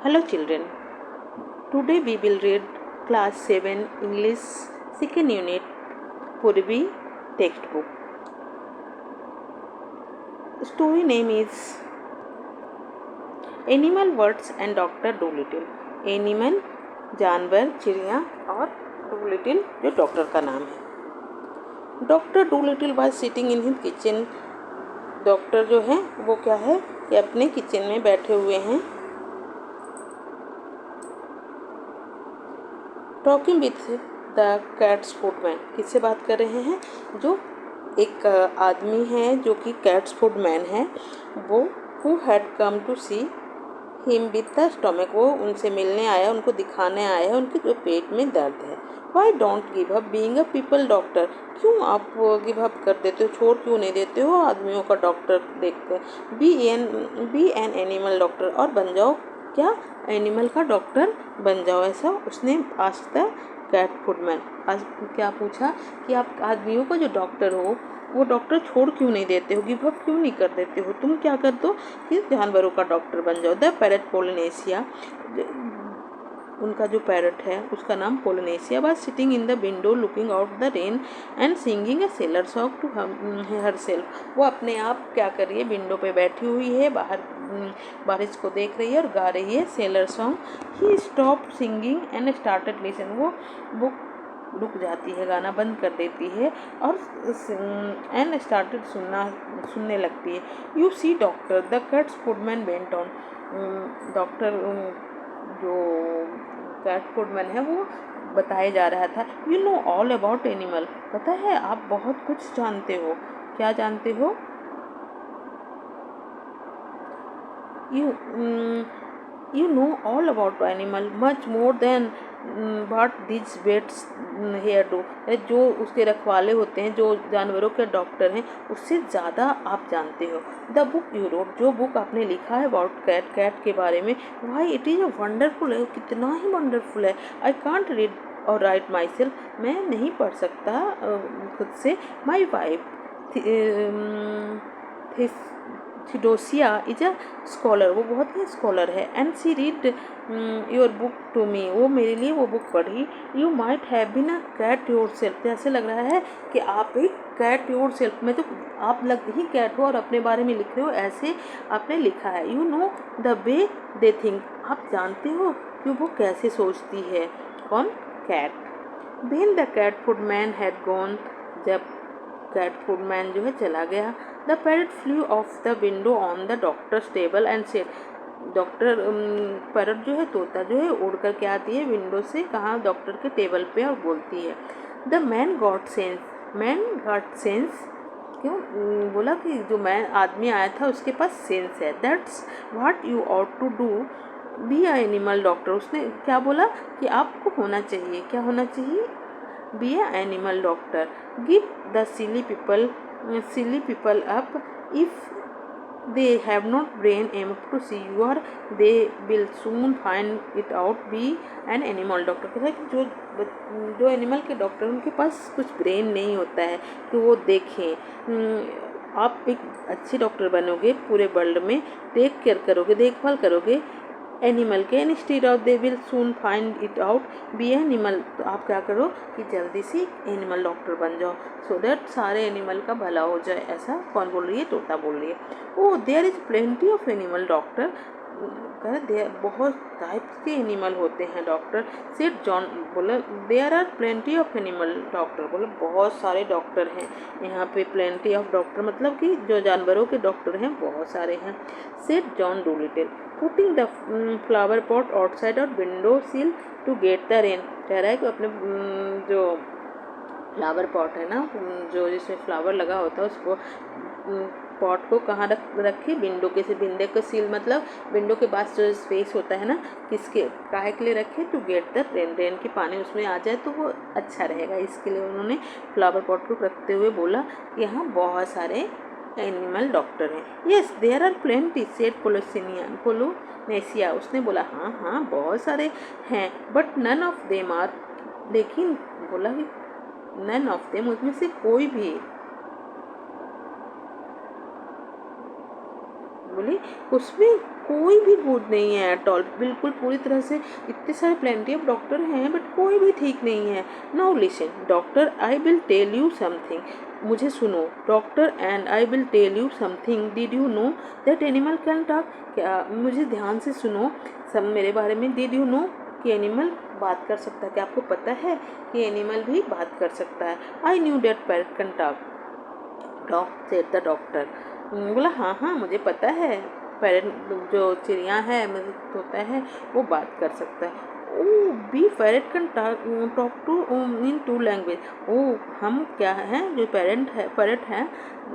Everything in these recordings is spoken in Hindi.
Hello children, today we will read class 7 English second unit Purvi textbook. Story name is Animal Words and Dr. Dolittle. Animal जानवर चिड़िया और डूलिटिल जो डॉक्टर का नाम है. Doctor Doolittle was sitting in his kitchen. Doctor जो है वो क्या है कि अपने किचन में बैठे हुए हैं. Talking with the cat's food man. किससे बात कर रहे हैं? जो एक आदमी है जो कि कैट्स फूडमैन है, वो who had come to see him with the stomach. वो उनसे मिलने आया, उनको दिखाने आया है उनके जो पेट में दर्द है. Why don't give up being a people doctor. क्यों आप गिव अप कर देते हो, छोड़ क्यों नहीं देते हो आदमियों का डॉक्टर देखते. Be an animal doctor. और बन जाओ क्या, एनिमल का डॉक्टर बन जाओ. ऐसा उसने आस्क्ड द कैट फूडमैन. आज क्या पूछा कि आप आदमियों का जो डॉक्टर हो वो डॉक्टर छोड़ क्यों नहीं देते हो, गिव अप क्यों नहीं कर देते हो, तुम क्या कर दो कि जानवरों का डॉक्टर बन जाओ. The parrot Polynesia. उनका जो पैरट है उसका नाम Polynesia was sitting in the window looking out the rain and singing a sailor song to herself. वो अपने आप क्या कर रही है, विंडो पे बैठी हुई है, बाहर बारिश को देख रही है और गा रही है seller song. He stop singing and started listen. वो रुक जाती है, गाना बंद कर देती है और एंड स्टार्टेड सुनने लगती है. You see doctor the cat's food man went on. Doctor जो कैट फूडमैन है वो बताया जा रहा था. You know all about animal. पता है आप बहुत कुछ जानते हो. क्या जानते हो? You know all about animal much more than what these vets here do. जो उसके रखवाले होते हैं, जो जानवरों के डॉक्टर हैं, उससे ज़्यादा आप जानते हो. The book you wrote. जो बुक आपने लिखा है अबाउट कैट के बारे में, वाई इट इज़ वंडरफुल है. कितना ही वंडरफुल है. I can't read or write myself. मैं नहीं पढ़ सकता खुद से. My wife Theodosia is a scholar. वो बहुत ही स्कॉलर है. And she read your book to me. वो मेरे लिए वो बुक पढ़ी. You might have been a cat yourself. ऐसे लग रहा है कि आप एक कैट योर सेल्फ में, तो आप लग ही कैट हो और अपने बारे में लिख रहे हो, ऐसे आपने लिखा है. You know the way they think. आप जानते हो कि वो कैसे सोचती है. कौन? Cat. When the cat food man had gone. जब कैट फूडमैन जो है चला गया. The parrot flew off the window on the doctor's table and said. Doctor parrot जो है, तोता जो है, उड़ कर के आती है विंडो से कहाँ, डॉक्टर के टेबल पे, और बोलती है the man got sense. Man got sense. क्यों? बोला कि जो मैन आदमी आया था उसके पास सेंस है. That's what you ought to do be a animal doctor. उसने क्या बोला कि आपको होना चाहिए, क्या होना चाहिए? B a animal doctor. Give the silly people up. If they have not brain enough to see you, or they will soon find it out. Be an animal doctor. कहता है कि जो एनिमल के डॉक्टर उनके पास कुछ ब्रेन नहीं होता है कि वो देखें. आप एक अच्छे डॉक्टर बनोगे, पूरे वर्ल्ड में टेक केयर करोगे, देखभाल करोगे एनिमल के. Instead of they will soon find it out. Be animal. तो आप क्या करो कि जल्दी से एनिमल डॉक्टर बन जाओ, सो दैट सारे एनिमल का भला हो जाए. ऐसा कौन बोल रही है? तोता बोल रही है. Oh there is plenty of animal doctor. बहुत टाइप्स के एनिमल होते हैं डॉक्टर. Said John. बोला there are plenty of animal doctor. बोला बहुत सारे डॉक्टर हैं यहाँ पे. प्लेंटी ऑफ डॉक्टर मतलब कि जो जानवरों के डॉक्टर हैं बहुत सारे हैं. Said John Dolittle putting the flower pot outside or window sill to get the rain. कह रहा है कि अपने जो फ्लावर पॉट है ना, जो जिसमें फ्लावर लगा होता है, उसको पॉट को कहाँ रखे? विंडो के से. विंडो का सील मतलब विंडो के पास जो स्पेस होता है ना, किसके काहे के लिए रखे? To get the rain. Rain की पानी उसमें आ जाए तो वो अच्छा रहेगा, इसके लिए उन्होंने फ्लावर पॉट को रखते हुए बोला कि यहाँ बहुत सारे एनिमल डॉक्टर हैं. Yes there are plenty said Polynesia. उसने बोला हाँ हाँ बहुत सारे हैं. But none of them are. लेकिन बोला कि नन ऑफ देम, उसमें से कोई भी. बोली उसमें कोई भी गुड नहीं है एट ऑल, बिल्कुल पूरी तरह से। इतने सारे प्लेंटी ऑफ डॉक्टर हैं बट कोई भी ठीक नहीं है। Now listen doctor, I will tell you something, मुझे सुनो doctor, and I will tell you something, did you know that animal can talk, क्या मुझे ध्यान से सुनो सब मेरे बारे में। डिड यू नो कि एनिमल बात कर सकता है, क्या आपको पता है कि एनिमल भी बात कर सकता है। I knew that parrot can talk, said the doctor, बोला हाँ हाँ मुझे पता है पैरट जो चिड़िया है मतलब तोता है वो बात कर सकता है। Oh be parrot can talk to in two language, ओ हम क्या हैं जो पैरट हैं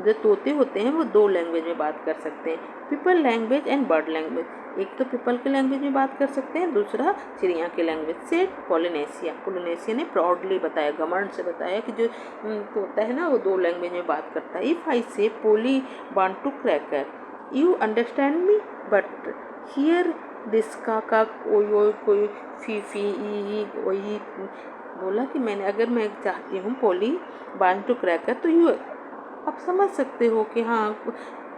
जो तोते होते हैं वो दो लैंग्वेज में बात कर सकते हैं, people language and bird language. एक तो पीपल के लैंग्वेज में बात कर सकते हैं, दूसरा चिड़िया के लैंग्वेज से। पोलिनेशिया ने प्राउडली बताया, घमंड से बताया कि जो तोता है ना वो दो लैंग्वेज में बात करता है। If I say Polly want to cracker, you understand me, but hear this काका कोई फी ई वही बोला कि मैं चाहती हूँ पोली वांट टू क्रैकर, तो यू आप समझ सकते हो कि हाँ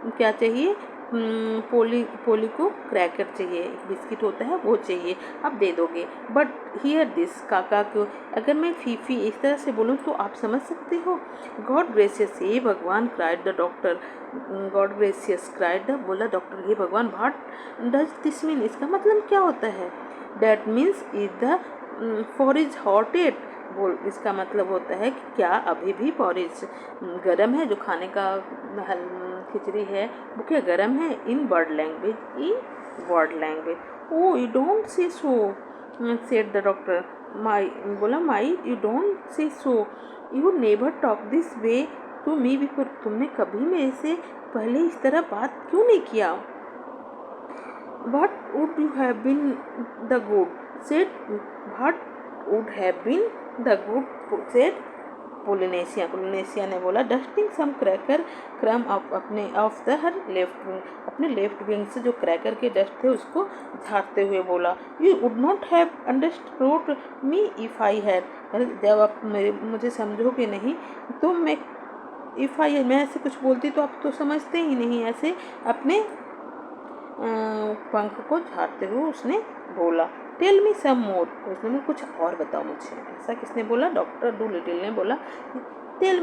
क्या चाहिए, पोली को क्रैकर चाहिए, बिस्किट होता है वो चाहिए, आप दे दोगे। बट हियर दिस काका को अगर मैं फीफी इस तरह से बोलूँ तो आप समझ सकते हो। गॉड ग्रेसियस, हे भगवान, cried the doctor, God gracious cried, बोला डॉक्टर हे भगवान, व्हाट डज दिस मीन, इसका मतलब क्या होता है। That means is the porridge hot yet, बोल इसका मतलब होता है कि क्या अभी भी पॉरेज गर्म है, जो खाने का खिचड़ी है वो क्या गर्म है। In word language, oh you don't say so, said the doctor, my you don't say so, you never talk this way to me before, तुमने कभी मेरे से पहले इस तरह बात क्यों नहीं किया। What would you have been the good, said, what would have been the good, said Polynesia ने बोला, डस्टिंग सम क्रैकर क्रम of the her left wing, अपने लेफ्ट विंग से जो क्रैकर के डस्ट थे उसको झाड़ते हुए बोला। You would not have understood me if I had, जब आप मुझे समझोगे नहीं तो मैं ऐसे कुछ बोलती तो आप तो समझते ही नहीं, ऐसे अपने पंख को झाड़ते हुए उसने बोला। टेल मी सम मोर, उसने कुछ और बताओ मुझे, ऐसा किसने बोला, डॉक्टर डूलिटिल ने बोला। Tell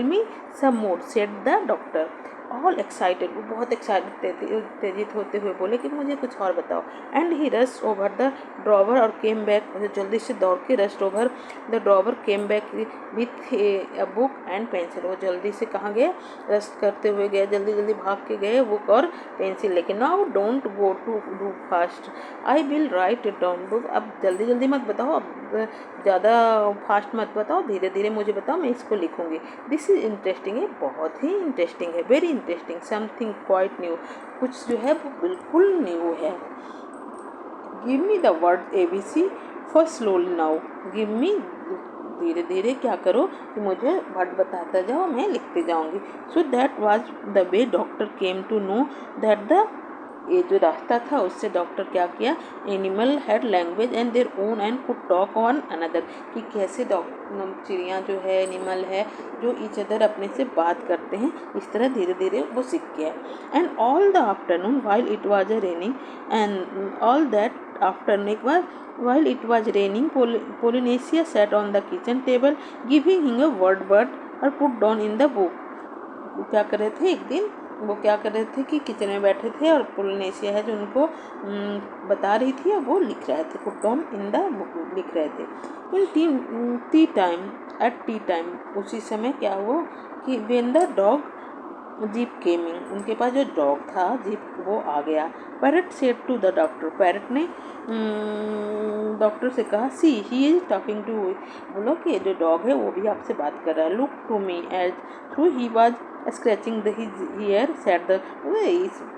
me some more, said the doctor, all excited, वो बहुत एक्साइटेड उत्तेजित होते हुए बोले कि मुझे कुछ और बताओ। And he rush over the drawer और केम बैक, जल्दी से दौड़ के rush over the drawer came back with a book and pencil, वो जल्दी से कहाँ गए, रश करते हुए गए, जल्दी जल्दी भाग के गए बुक और पेंसिल लेके। Now don't go to do fast, I will write it down, अब जल्दी जल्दी मत बताओ, अब ज़्यादा फास्ट मत बताओ, धीरे धीरे मुझे बताओ, मैं इसको लिखूँगी। दिस इज़ इंटरेस्टिंग, ये बहुत ही इंटरेस्टिंग है, very interesting, something quite new, कुछ जो है वो बिल्कुल न्यू है। Give me the word ABC first slowly now, give me, धीरे धीरे क्या करो कि मुझे वर्ड बताता जाओ, मैं लिखते जाऊँगी। So that was the way doctor came to know that the, ये जो रास्ता था उससे डॉक्टर क्या किया, animal had language and their own and could talk on another, कि कैसे चिड़िया जो है एनिमल है जो ईच अदर अपने से बात करते हैं, इस तरह धीरे धीरे वो सीख गया। And all the afternoon while it was raining, and all that afternoon, एक बार while it was raining, Polynesia sat on the kitchen table giving him a word or put down in the book। क्या कर रहे थे एक दिन, वो क्या कर रहे थे कि किचन में बैठे थे और पोलिनेशिया है जो उनको बता रही थी और वो लिख रहे थे, put down in the book लिख रहे थे। इन टी टाइम, उसी समय क्या हुआ कि when the dog Jip came in, उनके पास जो डॉग था जीप वो आ गया। Parrot said to the doctor, parrot ने डॉक्टर से कहा, see he is talking to, बोलो कि जो डॉग है वो भी आपसे बात कर रहा है। Look to me as though he was scratching the his ear, said the,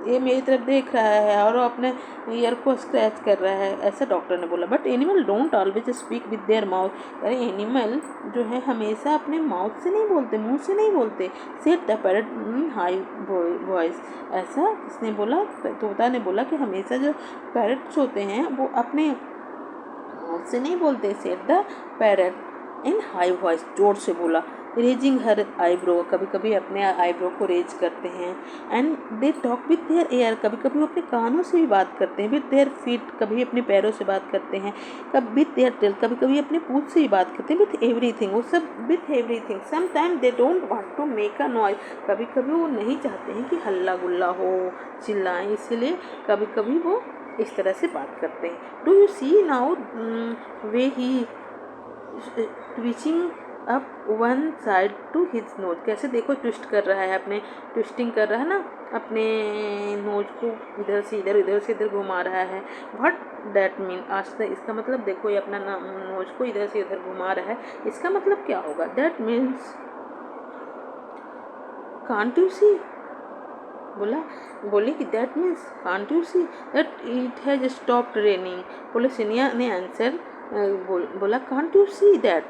ये मेरी तरफ देख रहा है और वो अपने ईयर को स्क्रैच कर रहा है, ऐसा डॉक्टर ने बोला। But animal don't always speak with their mouth, अरे एनिमल जो है हमेशा अपने माउथ से नहीं बोलते, मुंह से नहीं बोलते। Said the parrot high voice, ऐसा किसने बोला, तोता ने बोला कि हमेशा जो पैरट्स होते हैं वो अपने माउथ से नहीं बोलते। Said the parrot in high voice, जोर से बोला। रेजिंग हर आईब्रो, कभी कभी अपने आईब्रो को रेज करते हैं। And they talk with their air, कभी कभी वो अपने कानों से भी बात करते हैं। विथ देयर फीट, कभी अपने पैरों से बात करते हैं। कभी विथ देयर टेल, कभी कभी अपने पूंछ से भी बात करते हैं। विथ एवरीथिंग, वो सब with everything. Sometime they don't want to make a noise, कभी कभी वो नहीं चाहते हैं कि हल्ला गुल्ला हो, चिल्लाएं, इसीलिए कभी कभी वो इस तरह से बात करते हैं। Do you see now way he twitching up one side to his nose, कैसे देखो ट्विस्ट कर रहा है, अपने ट्विस्टिंग कर रहा है ना, अपने नोज को इधर से इधर, इधर से इधर घुमा रहा है। व्हाट दैट मीन, आज तक इसका मतलब देखो, ये अपना नोज को इधर से इधर घुमा रहा है, इसका मतलब क्या होगा? That means can't you see, बोले कि that means can't you see that it has stopped raining. बोले सिनिया ने आंसर बोला कांट यू सी दैट,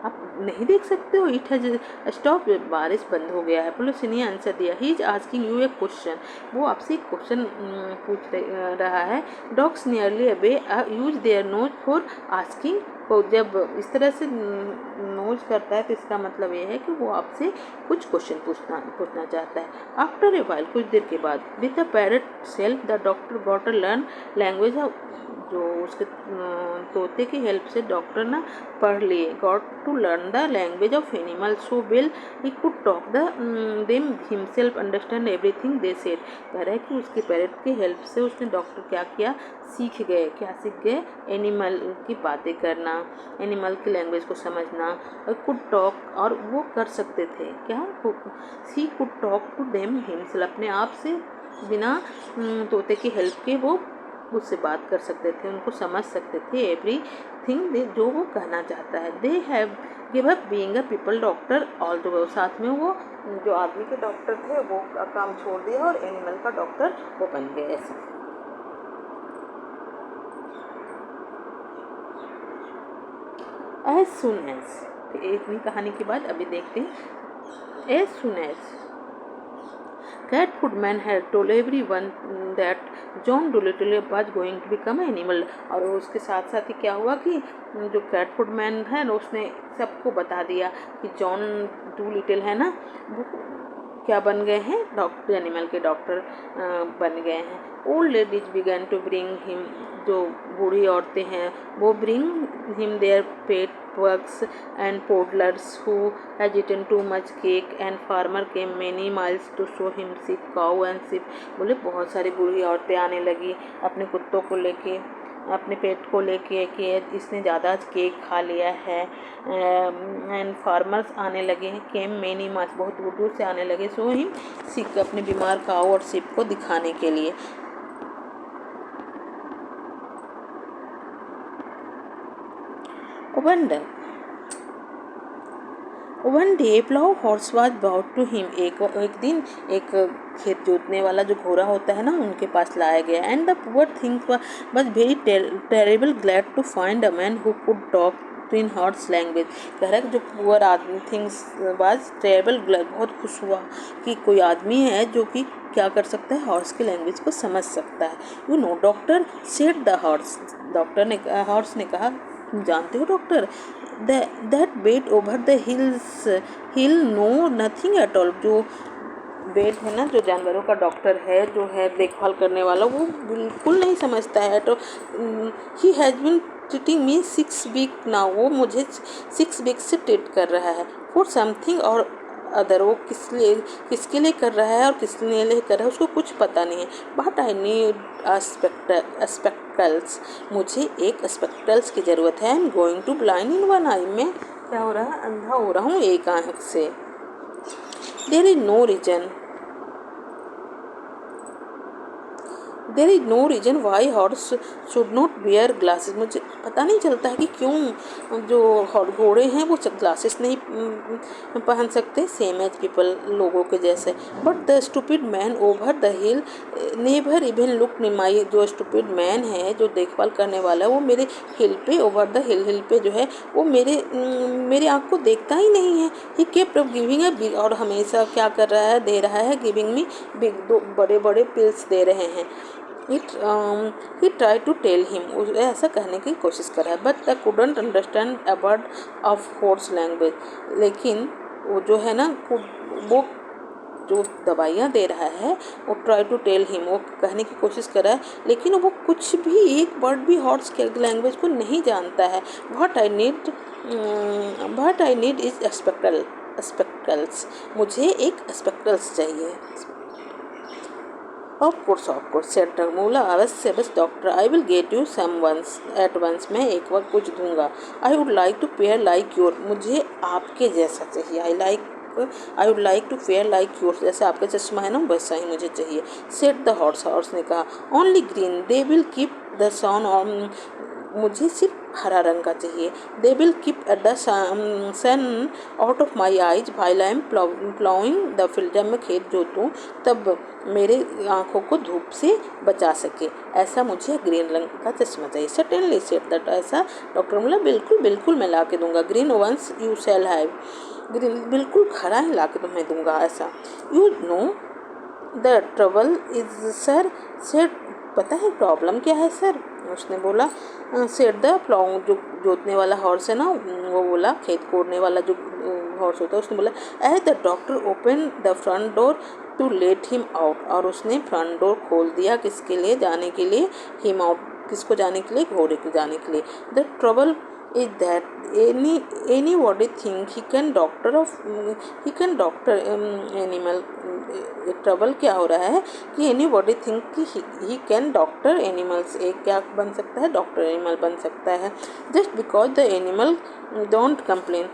आप नहीं देख सकते हो, इट हैज स्टॉप, बारिश बंद हो गया है। बोले सिनिया आंसर दिया, he is asking U A question, वो आपसे एक क्वेश्चन पूछ रहा है। Dogs nearly away use their nose for asking, को जब इस तरह से नोज करता है तो इसका मतलब ये है कि वो आपसे कुछ क्वेश्चन पूछना चाहता है। आफ्टर ए वाइल, कुछ देर के बाद, with the parrot self the doctor got to learn language, जो उसके तोते की हेल्प से डॉक्टर ना पढ़ लिए, got to learn the language of animal so well he could talk the them himself, understand everything they said. कह रहा है कि उसके पैरट की हेल्प से उसने डॉक्टर क्या किया, सीख गए, क्या सीख गए? एनिमल की बातें करना, एनिमल की लैंग्वेज को समझना। और कुड टॉक, और वो कर सकते थे क्या, she could talk to them himself, अपने आप से बिना तोते की हेल्प के वो उससे बात कर सकते थे, उनको समझ सकते थे एवरीथिंग जो वो कहना चाहता है। They have give up being a people doctor all the way, साथ में वो जो आदमी के डॉक्टर थे वो काम छोड़ दिया और एनिमल का डॉक्टर वो बन गए। ऐसे एज सुन एज, इतनी कहानी के बाद अभी देखते हैं। As soon as Cat Footman had told everyone that John Dolittle was going to become an animal, और उसके साथ साथ ही क्या हुआ कि जो कैट फूडमैन है ना, उसने सबको बता दिया कि जॉन डूलिटिल है ना, वो क्या बन गए हैं, डॉक्टर, एनिमल के डॉक्टर बन गए हैं। Old ladies began to bring him, जो बूढ़ी औरतें हैं वो bring him their pet pugs and toddlers who had eaten too much cake, and farmer came many miles to show him sheep, cow and sheep। बोले बहुत सारी बूढ़ी औरतें आने लगी अपने कुत्तों को लेके, अपने पेट को लेके कि इसने ज़्यादा केक खा लिया है। एंड फार्मर्स आने लगे, केम मेनी माइल्स, बहुत दूर दूर से आने लगे, सो हिम सिक, अपने बीमार काऊ और शिप को दिखाने के लिए। One day plough horse was brought to him, एक दिन एक खेत जोतने वाला जो घोड़ा होता है ना, उनके पास लाया गया। And the poor things was very terrible glad to find a man who could talk in horse language. कह रहा है कि जो पुअर आदमी थिंग्स वाज टेरेबल ग्लैड, बहुत खुश हुआ कि कोई आदमी है जो कि क्या कर सकता है, हॉर्स की लैंग्वेज को समझ सकता है। You know doctor said the horse, doctor ने हॉर्स ने कहा, जानते हो doctor, that vet over the hill know nothing at all, जो बेट है ना, जो जानवरों का डॉक्टर है, जो है देखभाल करने वाला, वो बिल्कुल नहीं समझता है। तो he has been treating me 6 week now, वो मुझे 6 वीक से ट्रीट कर रहा है। फॉर समथिंग और अदर, वो किसके लिए कर रहा है और किसके लिए कर रहा है उसको कुछ पता नहीं है। बट आई नीड स्पेक्टल्स, मुझे एक स्पेक्टल्स की ज़रूरत है। I am going to blind in one eye, में क्या हो रहा है, अंधा हो रहा हूँ एक आँख से। There is no reason why horse should not wear glasses, मुझे पता नहीं चलता है कि क्यों जो घोड़े हैं वो ग्लासेस नहीं पहन सकते, सेम एज पीपल, लोगों के जैसे। But the stupid man over the hill never even look my, जो स्टूपिड मैन है, जो देखभाल करने वाला है, वो मेरे हिल पे, ओवर द हिल पे जो है वो मेरे आँख को देखता ही नहीं है। He kept giving a big, और हमेशा क्या कर रहा है, दे रहा है, गिविंग मी बिग, दो बड़े बड़े पिल्स दे रहे हैं। ही ट्राई टू टेल हिम, ऐसा कहने की कोशिश कर रहा है। But the couldn't understand a word of horse language, लेकिन वो जो है ना वो जो दवाइयाँ दे रहा है वो ट्राई टू टेल हिम, वो कहने की कोशिश कर रहा है, लेकिन वो कुछ भी एक वर्ड भी हॉर्स के लैंग्वेज को नहीं जानता है। व्हाट आई नीड इज स्पेक्टकल्स, मुझे एक स्पेक्टकल्स चाहिए। ऑफ कोर्स सेड टर्मूला, अवश्य बस doctor, I will get you some ones at once, मैं एक वक्त कुछ दूंगा। I would like to pair like your, मुझे आपके जैसा चाहिए। I would like to fair like your, जैसे आपका चश्मा है ना वैसा ही मुझे चाहिए। सेट द हॉर्स, हॉर्स ने कहा। Only green, they will keep the sun on, मुझे सिर्फ हरा रंग का चाहिए। They will keep the sun out of my eyes while I am ploughing the field, जब मैं खेत जोतूँ तब मेरे आँखों को धूप से बचा सके, ऐसा मुझे ग्रीन रंग का चश्मा चाहिए। सर्टेनली सेड दैट, ऐसा डॉक्टर बोला, बिल्कुल बिल्कुल मैं ला के दूंगा। Green ones you shall have, ग्रीन बिल्कुल खरा ही ला के तुम्हें दूंगा ऐसा। You know the trouble is sir, said, पता है प्रॉब्लम क्या है सर, उसने बोला। सेड द प्लाउ, जो जोतने वाला हॉर्स है ना, वो बोला, खेत कोड़ने वाला जो हॉर्स होता है, उसने बोला, as the doctor open the front door to let him out, और उसने फ्रंट डोर खोल दिया किसके लिए, जाने के लिए, हिम आउट, किसको जाने के लिए, घोड़े को जाने के लिए। The trouble is that anybody think he can doctor animal, trouble क्या हो रहा है कि anybody think कि he can doctor animals, एक क्या बन सकता है, डॉक्टर एनिमल बन सकता है। just because the animal don't complain,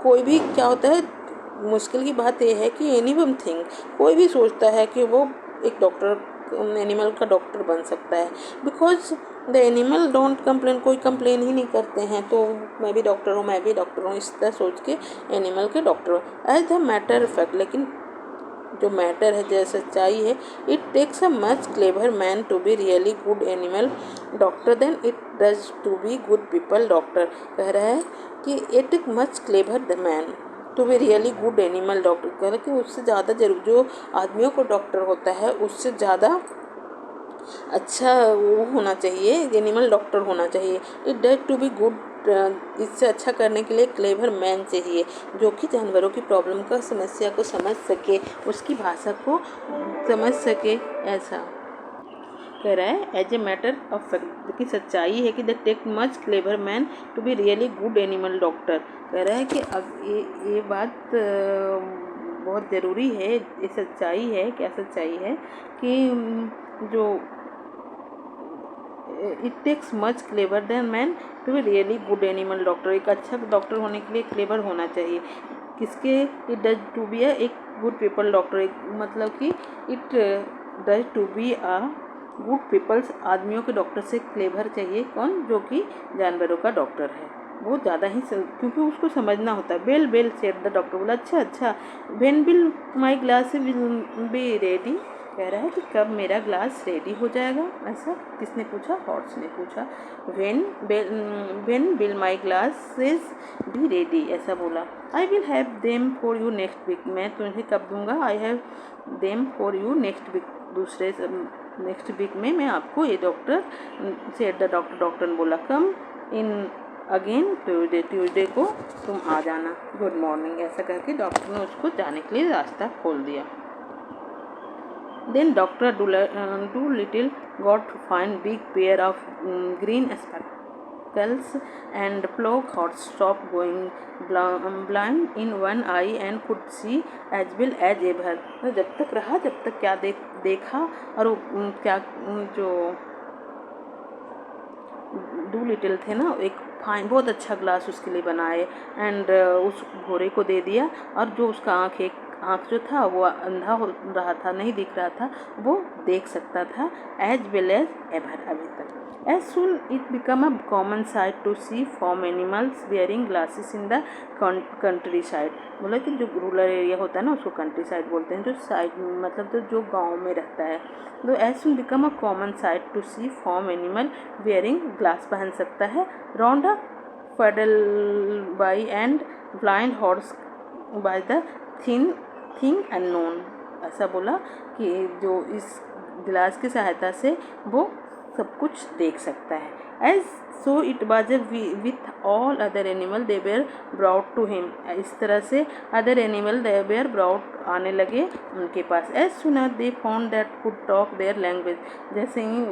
कोई भी क्या होता है, मुश्किल की बात यह है कि anyone think, कोई भी सोचता है कि वो एक डॉक्टर एनिमल का डॉक्टर बन सकता है। Because the animal don't complain, कोई कंप्लेन ही नहीं करते हैं, तो मैं भी डॉक्टर हूँ, इस तरह सोच के एनिमल के डॉक्टर हूँ। एज द मैटर फैक्ट, लेकिन जो मैटर है, जैसे सच्चाई है, it takes a much clever man to be really good animal doctor than it does to be good people doctor. कह रहा है कि it take much clever the man to be really good animal doctor, कह रहा है कि उससे ज़्यादा जरूर जो आदमियों को डॉक्टर होता है उससे ज़्यादा अच्छा वो होना चाहिए, एनिमल डॉक्टर होना चाहिए। It does to be good, इससे अच्छा करने के लिए क्लेवर मैन चाहिए, जो कि जानवरों की प्रॉब्लम का, समस्या को समझ सके, उसकी भाषा को समझ सके, ऐसा कह रहा है। As a matter of fact, की सच्चाई है कि the take much clever man to be really good animal doctor. कह रहा है कि अब ये बात बहुत ज़रूरी है, ये सच्चाई है, क्या सच्चाई है कि जो it takes much clever than man to be really good animal doctor, एक अच्छा डॉक्टर होने के लिए क्लेवर होना चाहिए। किसके, इट डज टू बी एक गुड पीपल डॉक्टर, एक मतलब कि it does to be a good peoples, आदमियों के डॉक्टर से क्लेवर चाहिए, कौन, जो कि जानवरों का डॉक्टर है, वो ज़्यादा ही क्योंकि उसको समझना होता है। Well well said the doctor, बोला अच्छा when will my glass will be ready, कह रहा है कि कब मेरा ग्लास रेडी हो जाएगा, ऐसा किसने पूछा, हॉर्स ने पूछा। When will my glasses be ready, ऐसा बोला। I will have them for you next week, मैं तुम्हें कब दूंगा, I have them for you next week, दूसरे नेक्स्ट वीक में मैं आपको ये डॉक्टर, सेड द डॉक्टर ने बोला। कम इन अगेन ट्यूजडे को तुम आ जाना, गुड मॉर्निंग, ऐसा करके डॉक्टर ने उसको जाने के लिए रास्ता खोल दिया। Then Dr. Doolittle got to find big pair of green spectacles, and Plough horse stopped going blind in one eye and could see as well as ever. जब तक रहा, जब तक क्या देखा, और क्या जो डूलिटिल थे ना, एक फाइन बहुत अच्छा ग्लास उसके लिए बनाए, एंड उस घोड़े को दे दिया, और जो उसका आँख जो था वो अंधा हो रहा था, नहीं दिख रहा था, वो देख सकता था एज वेल एज एवर, अभी तक। As soon it become a common sight to see farm animals wearing glasses in the countryside, बोला कि जो रूरल एरिया होता है ना उसको कंट्री साइड बोलते हैं, जो साइड मतलब तो जो गाँव में रहता है। तो as soon become a common sight to see farm animal wearing glass, पहन सकता है, round a fuddle by and blind horse by the thing unknown, ऐसा बोला कि जो इस गिलास की सहायता से वो सब कुछ देख सकता है। As so it was with all other animal they were brought to him, इस तरह से other animal they were brought आने लगे उनके पास। As soon as they found that could talk their language, जैसे ही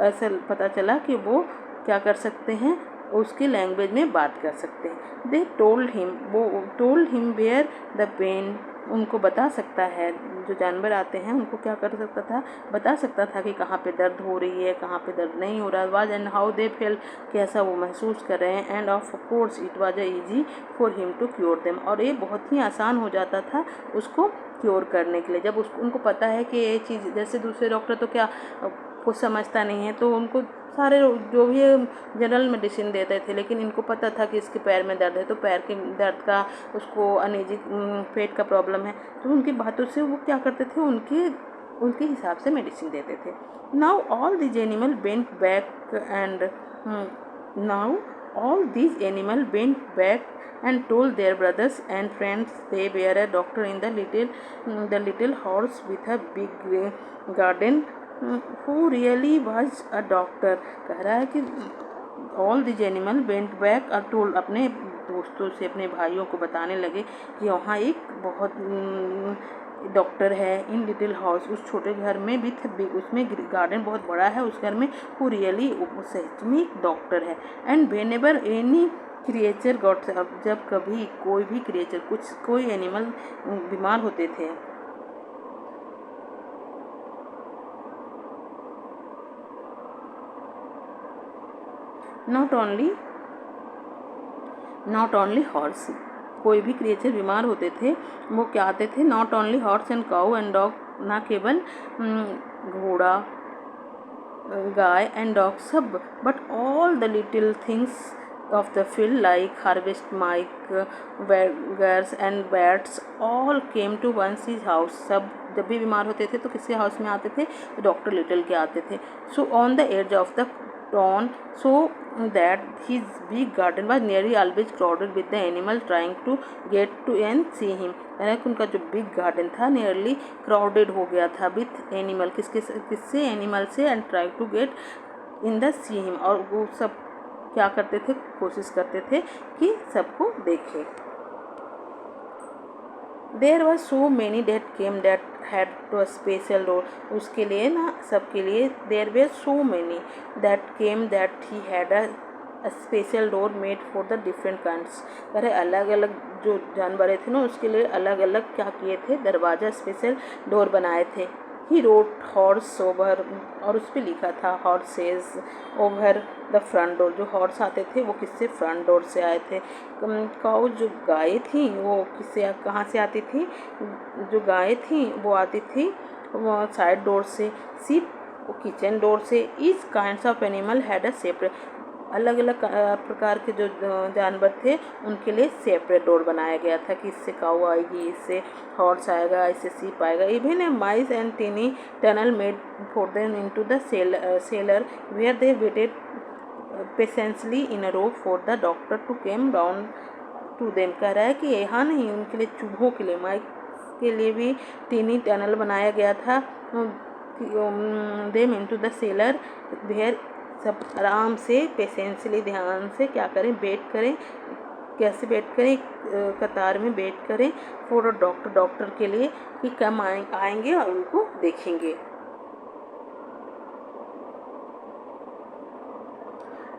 ऐसा पता चला कि वो क्या कर सकते हैं, उसके लैंग्वेज में बात कर सकते हैं। दे टोल्ड हिम, वो told him where the pain, उनको बता सकता है, जो जानवर आते हैं उनको क्या कर सकता था, बता सकता था कि कहाँ पे दर्द हो रही है, कहाँ पे दर्द नहीं हो रहा। Was and how they felt, कैसा वो महसूस कर रहे हैं। And of course it was easy for him to cure them, और ये बहुत ही आसान हो जाता था उसको क्योर करने के लिए। जब उसको उनको पता है कि ये चीज़, जैसे दूसरे डॉक्टर तो क्या कुछ समझता नहीं है, तो उनको सारे जो भी जनरल मेडिसिन देते थे, लेकिन इनको पता था कि इसके पैर में दर्द है, तो पैर के दर्द का, उसको अनईजी पेट का प्रॉब्लम है, तो उनकी बातों से वो क्या करते थे, उनके हिसाब से मेडिसिन देते थे। Now all these animal bent back and now all these animal bent back and told their brothers and friends they were a doctor in the little horse with a big garden who really was a doctor। कह रहा है कि all these animal went back और told, अपने दोस्तों से, अपने भाइयों को बताने लगे कि वहाँ एक बहुत डॉक्टर है इन लिटिल हाउस, उस छोटे घर में भी, उसमें गार्डन बहुत बड़ा है उस घर में, हु रियली, सच में एक डॉक्टर है। And whenever any creature got, जब कभी कोई भी क्रिएचर, कोई एनिमल बीमार होते थे, नॉट ओनली हॉर्स, कोई भी क्रिएचर बीमार होते थे वो क्या आते थे, not only horse and cow and dog, ना केवल घोड़ा, गाय एंड डॉग सब, but all the little things of the field like harvest mice, beggars and bats all came to one's house। सब जब भी बीमार होते थे तो किसके हाउस में आते थे, तो डॉक्टर लिटिल के आते थे। So on the edge of the town so that his big garden was nearly always crowded with the animal trying to get to and see him। यानी कि उनका जो बिग गार्डन था नियरली क्राउडेड हो गया था विथ एनिमल, किससे एनिमल से, and try to get in the see him, और वो सब क्या करते थे, कोशिश करते थे कि सबको देखे। There was so many that came that had to special door, उसके लिए ना, सबके लिए, there were so many that came that he had a special door made for the different kinds. अरे अलग अलग जो जानवर थे ना, उसके लिए अलग अलग क्या किए थे, दरवाज़ा, स्पेशल डोर बनाए थे। ही रोट हॉर्स ओवर, और उस पर लिखा था horse's over the front door, जो हॉर्स आते थे वो किससे, फ्रंट डोर से आए थे। काऊ, जो गायें थी वो किससे, कहाँ से आती थी, जो गायें थी वो आती थी वो साइड डोर से। सीप किचन डोर से। Each kinds of animal had a separate, अलग अलग प्रकार के जो जानवर थे उनके लिए सेपरेट डोर बनाया गया था कि इससे काऊ आएगी, इससे हॉर्स आएगा, इससे सीप आएगा। Even a mice and tiny tunnel made for them into the cellar where they waited patiently in a row for the doctor to came down to them. कह रहा है कि यहाँ नहीं, उनके लिए, चूहों के लिए, माइस के लिए भी टीनी टनल बनाया गया था, them into the cellar where सब आराम से, पेशेंसली, ध्यान से क्या करें, वेट करें, कैसे वेट करें, कतार में वेट करें फॉर डॉक्टर के लिए कि कम आएंगे और उनको देखेंगे।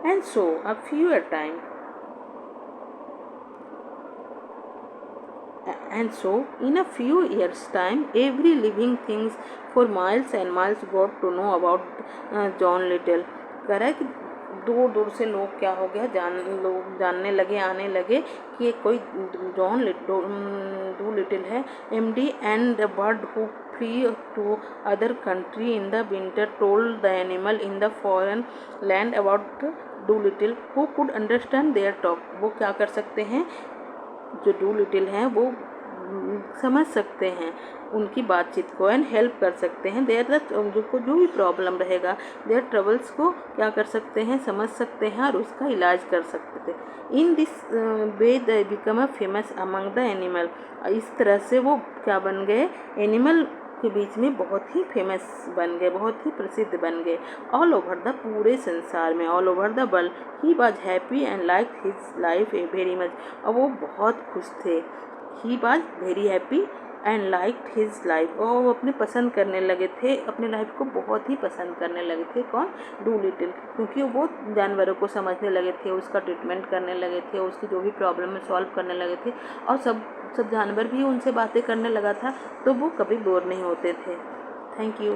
And so a few at time, and so in a few years time every living things for miles and miles got to know about John Little। कह रहा है कि दूर दूर से लोग क्या हो गया, लोग जानने लगे, आने लगे कि कोई जॉन लिटिल है। MD and a bird who flee to other country in the winter told the animal in the foreign land about Doolittle who could understand their talk। वो क्या कर सकते हैं, जो डूलिटिल हैं वो समझ सकते हैं उनकी बातचीत को, एंड हेल्प कर सकते हैं देयर, जो भी प्रॉब्लम रहेगा, देयर ट्रबल्स को क्या कर सकते हैं, समझ सकते हैं और उसका इलाज कर सकते थे। In this way they become a famous among the animal. इस तरह से वो क्या बन गए, एनिमल के बीच में बहुत ही फेमस बन गए, बहुत ही प्रसिद्ध बन गए ऑल ओवर द पूरे संसार में, all over the world. He was happy and like his life very much, और वो बहुत खुश थे। He was very happy and like his life, और वो अपने पसंद करने लगे थे, अपने लाइफ को बहुत ही पसंद करने लगे थे। कौन? डूलिटल, क्योंकि वो जानवरों को समझने लगे थे, उसका ट्रीटमेंट करने लगे थे, उसकी जो भी प्रॉब्लम है सॉल्व करने लगे थे, और सब जानवर भी उनसे बातें करने लगा था, तो वो कभी बोर नहीं होते थे। Thank you.